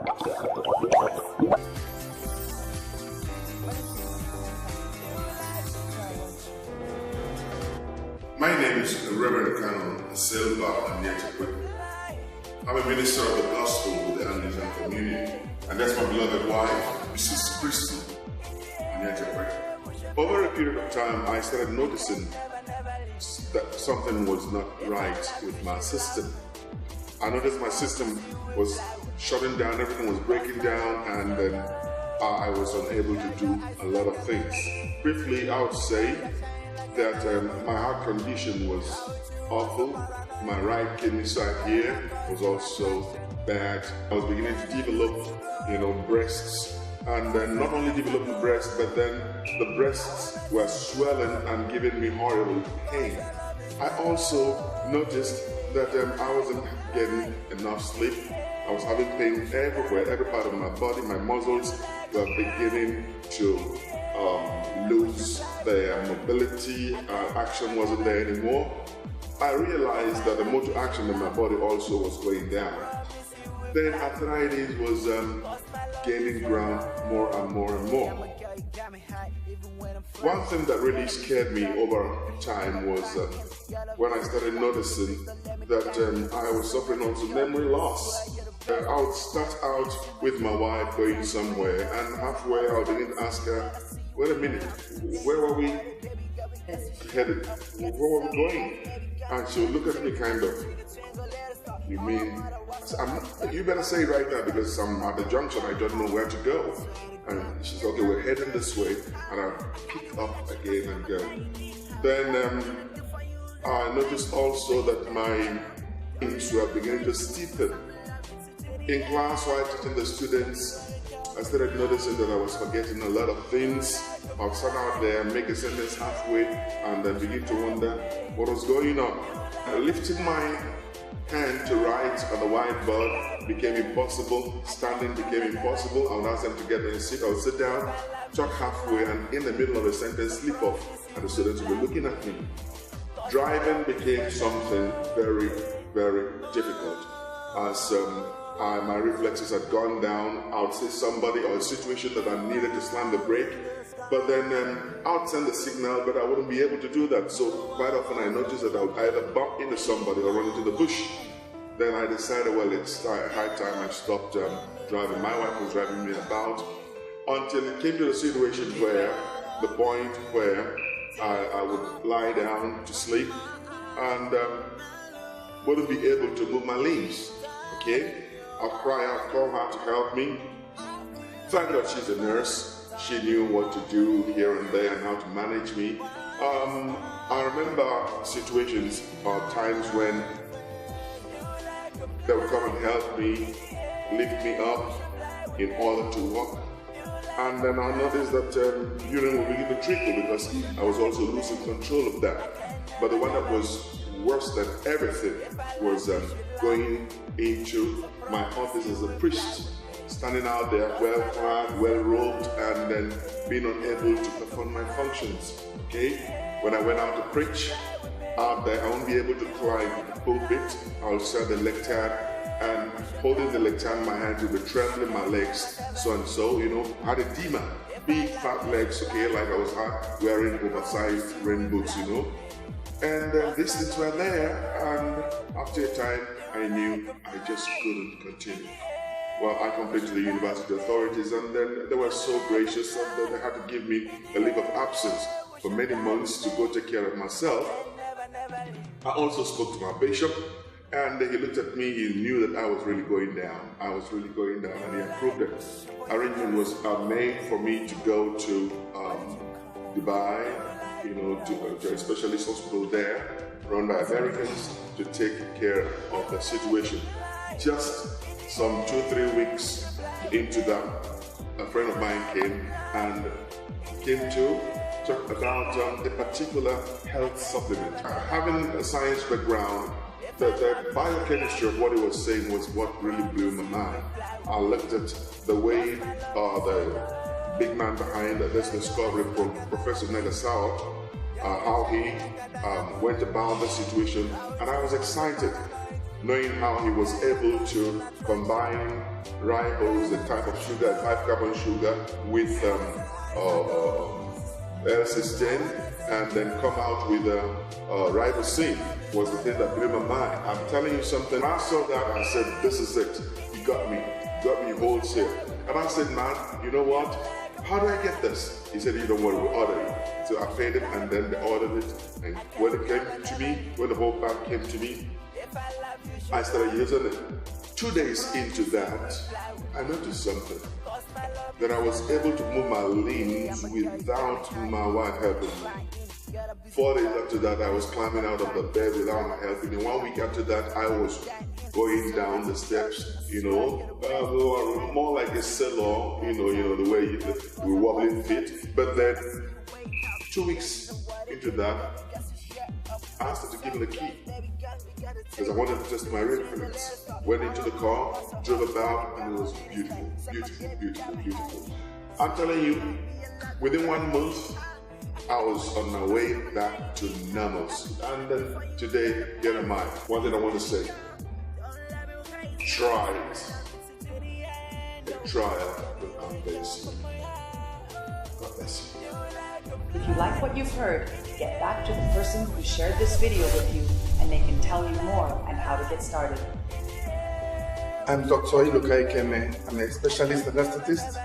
My name is Reverend Canon Cellgevity. I'm a minister of the gospel with the Anglican community, and that's my beloved wife, Mrs. Crystal Anyetepwe. Over a period of time, I started noticing that something was not right with my system. I noticed my system was shutting down, everything was breaking down, and then I was unable to do a lot of things. Briefly, I would say that my heart condition was awful. My right kidney side here was also bad. I was beginning to develop, breasts, and then not only developing breasts, but then the breasts were swelling and giving me horrible pain. I also noticed that I wasn't getting enough sleep. I was having pain everywhere, every part of my body. My muscles were beginning to lose their mobility. Action wasn't there anymore. I realized that the motor action in my body also was going down. Then arthritis was gaining ground more and more and more. One thing that really scared me over time was when I started noticing that I was suffering also memory loss. I would start out with my wife going somewhere, and halfway I would begin to ask her, wait a minute, where were we headed? Where were we going? And she would look at me kind of, you mean, you better say it right now because I'm at the junction, I don't know where to go. And she said, okay, we're heading this way, and I pick up again and go. Then I noticed also that my things were beginning to steepen. In class, while teaching the students, I started noticing that I was forgetting a lot of things. I would stand out there, make a sentence halfway, and then begin to wonder what was going on. Lifting my hand to write on the whiteboard became impossible. Standing became impossible. I would ask them to get in a seat. I would sit down, talk halfway, and in the middle of a sentence, slip off, and the students would be looking at me. Driving became something very, very difficult. As my reflexes had gone down, I would see somebody or a situation that I needed to slam the brake, but then I would send the signal, but I wouldn't be able to do that. So quite often I noticed that I would either bump into somebody or run into the bush. Then I decided, well, it's high time I stopped driving. My wife was driving me about until it came to the situation where, the point where I would lie down to sleep and wouldn't be able to move my limbs. Okay? I'll cry out, call her to help me. Thank God she's a nurse. She knew what to do here and there and how to manage me. I remember situations or times when they would come and help me, lift me up in order to walk. And then I noticed that urine would begin to trickle because I was also losing control of that. But the one that was worse than everything was going into my office as a priest, standing out there well-clad, well-robed, and then being unable to perform my functions. Okay? When I went out to preach out there, I won't be able to climb the pulpit. I'll serve the lectern, and holding the lectern in my hands will be trembling my legs, so and so, I had a demon, big fat legs, okay, like I was wearing oversized rain boots, And these things were there, and after a time, I knew I just couldn't continue. Well, I complained to the university authorities, and then they were so gracious that they had to give me a leave of absence for many months to go take care of myself. I also spoke to my bishop, and he looked at me. He knew that I was really going down. I was really going down, and he approved it. Arrangement was made for me to go to Dubai, to a specialist hospital there, run by Americans, to take care of the situation. Just some 2-3 weeks into that, a friend of mine came to talk about a particular health supplement. Having a science background, the biochemistry of what he was saying was what really blew my mind. I looked at the way the big man behind this discovery, Professor Negasawa, how he went about the situation, and I was excited. knowing how he was able to combine ribose, a type of sugar, a 5-carbon sugar, with L-cysteine, and then come out with ribosine, was the thing that blew my mind. I'm telling you something. When I saw that, I said, this is it. You got me wholesale. And I said, man, you know what? How do I get this? He said, you don't want to order it. So I paid it, and then they ordered it. And when it came to me, when the whole bag came to me, I started using it. 2 days into that, I noticed something. That I was able to move my limbs without my wife helping me. 4 days after that, I was climbing out of the bed without my help. And 1 week after that, I was going down the steps, more like a sailor, the way we wobbling feet. But then 2 weeks into that, I asked her to give me the key because I wanted to test my reference. Went into the car, drove about, and it was beautiful, beautiful, beautiful, beautiful. I'm telling you, within 1 month, I was on my way back to normalcy. And then today, here am I. One thing I want to say, try it. A trial will convince you. God bless you. If you like what you've heard, get back to the person who shared this video with you and they can tell you more on how to get started. I'm Dr. Iluka Ikeme. I'm a specialist anesthetist.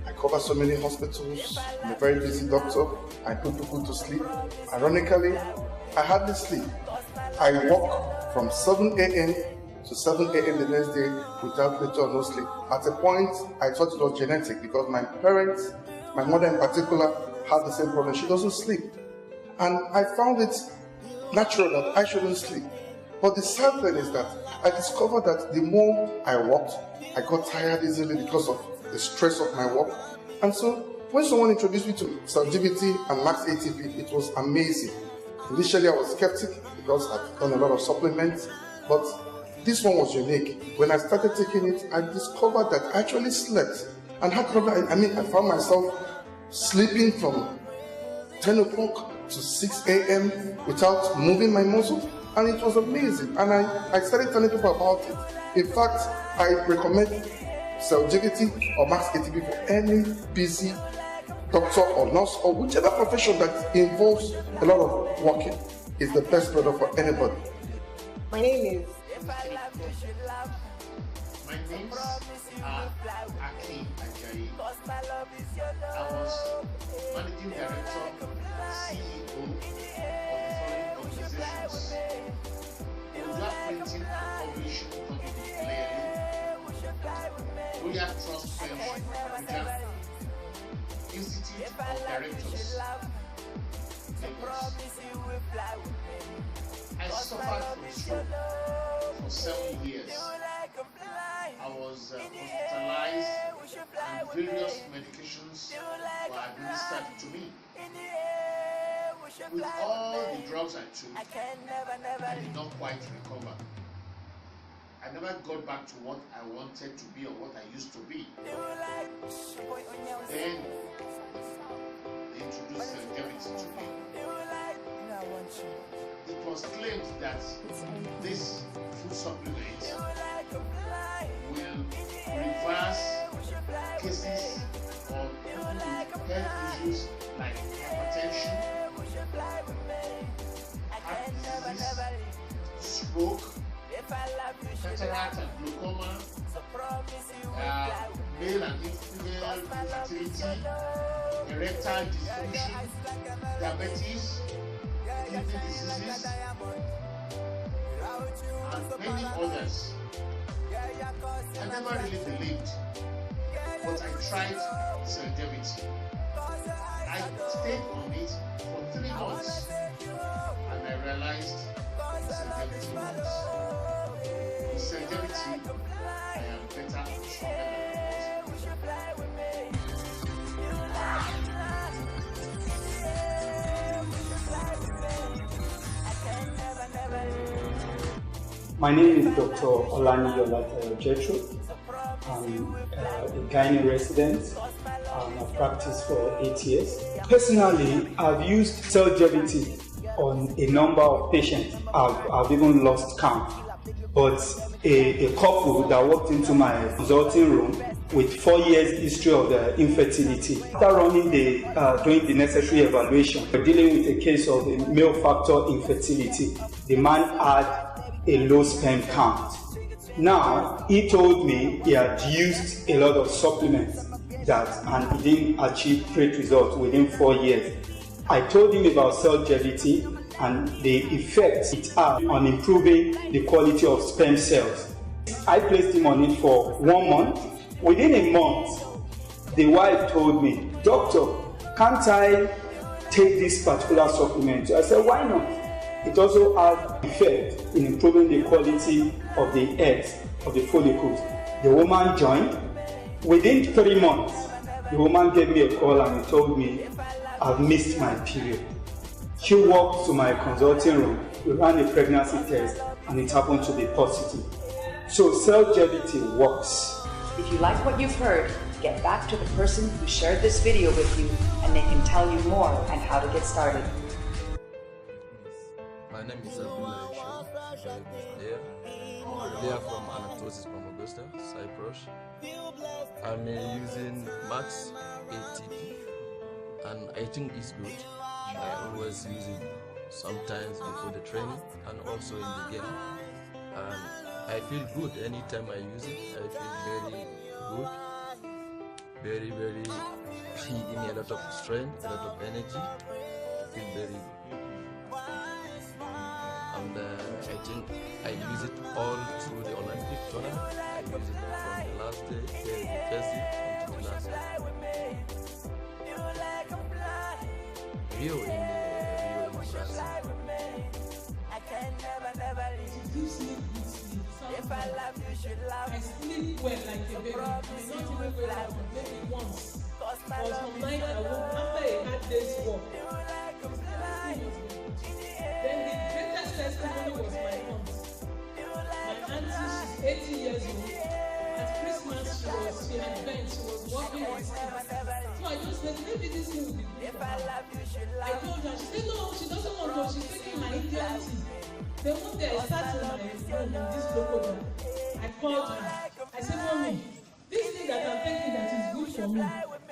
I cover so many hospitals. I'm a very busy doctor. I put people to sleep. Ironically, I hardly sleep. I work from 7 a.m. to 7 a.m. the next day without little or no sleep. At a point, I thought it was genetic because my parents, my mother in particular, had the same problem. She doesn't sleep. And I found it natural that I shouldn't sleep. But the sad thing is that I discovered that the more I worked, I got tired easily because of the stress of my work. And so when someone introduced me to Cellgevity and Max ATP, it was amazing. Initially I was skeptic because I've done a lot of supplements, but this one was unique. When I started taking it, I discovered that I actually slept. And how could I found myself sleeping from 10 o'clock to 6 a.m. without moving my muscles, and it was amazing. And I started telling people about it. In fact, I recommend Cellgevity or Max ATP for any busy doctor or nurse or whichever profession that involves a lot of walking. It's the best product for anybody. My name is Aki Ajayi. I was Managing Director, CEO of the following organizations: Royal Printing and Publishing Company, Royal Trust Pension, Abuja, Institute of Directors, Lagos. I suffered from stroke for 7 years. I was hospitalized and various medications were administered to me. With all the drugs I took, I did not quite recover. I never got back to what I wanted to be or what I used to be. Then they introduced Cellgevity to me. It was claimed that this food supplement will reverse cases of health issues like hypertension, heart disease, stroke, cataract and glaucoma, male and female infertility, erectile dysfunction, diabetes, kidney diseases, and many others. I never really believed, but I tried Cellgevity. I stayed on it for 3 months, and I realized Cellgevity works. With Cellgevity, I am better and stronger than I was. My name is Dr. Olani Yolata Jetro. I'm a gynae resident. I've practiced for 8 years. Personally, I've used Cellgevity on a number of patients. I've even lost count. but a couple that walked into my consulting room with 4 years history of infertility. After doing the necessary evaluation, we're dealing with a case of a male factor infertility. The man had a low sperm count. Now, he told me he had used a lot of supplements and he didn't achieve great results within 4 years. I told him about Cellgevity and the effect it had on improving the quality of sperm cells. I placed him on it for 1 month. Within a month, the wife told me, "Doctor, can't I take this particular supplement?" I said, "Why not?" It also had effect in improving the quality of the eggs, of the follicles. The woman joined. Within 3 months, the woman gave me a call and told me, "I've missed my period." She walked to my consulting room, we ran a pregnancy test, and it happened to be positive. So Cellgevity works. If you like what you've heard, get back to the person who shared this video with you and they can tell you more and how to get started. My name is Abdullah They are from Anatosis from Augusta, Cyprus. I'm using Max ATP and I think it's good. I always use it sometimes before the training and also in the game. And I feel good anytime I use it. I feel very good, very give me a lot of strength, a lot of energy. I feel very good. And I think I use it all through the Olympic tournament. I use it from the last day, the first day until the last day. Rio in Brazil. I sleep well like a baby. I not even wake up maybe once. But from night I woke after a hard day's work. Then the greatest testimony was my aunt. My auntie, she's 80 years old. At Christmas she had bent, she was walking on sticks. So I just said, maybe this thing will be good for her. I told her, she said no, she doesn't want to, she's taking my Indian tea. Then one day I sat in my room in this local bar. I called her. I said, "Mommy, this thing that I'm taking that is good for me,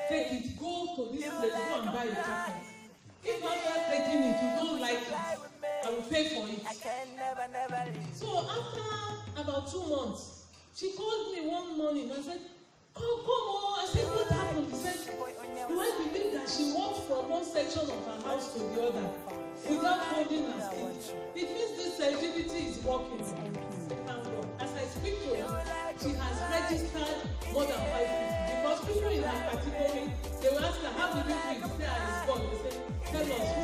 take it, go to this place, go and buy a chocolate. If after taking it, you don't like it, I will pay for it." So after about 2 months, she called me one morning and said, "Oh, come on." I said, "What happened?" She said, "Do I believe that she walked from one section of her house to the other without holding her stick? It means this Cellgevity is working." As I speak to her, she has registered more than 5 people because people in her category, they will ask her, "How did you feel?" Say, "I is God." They say, "Tell us, who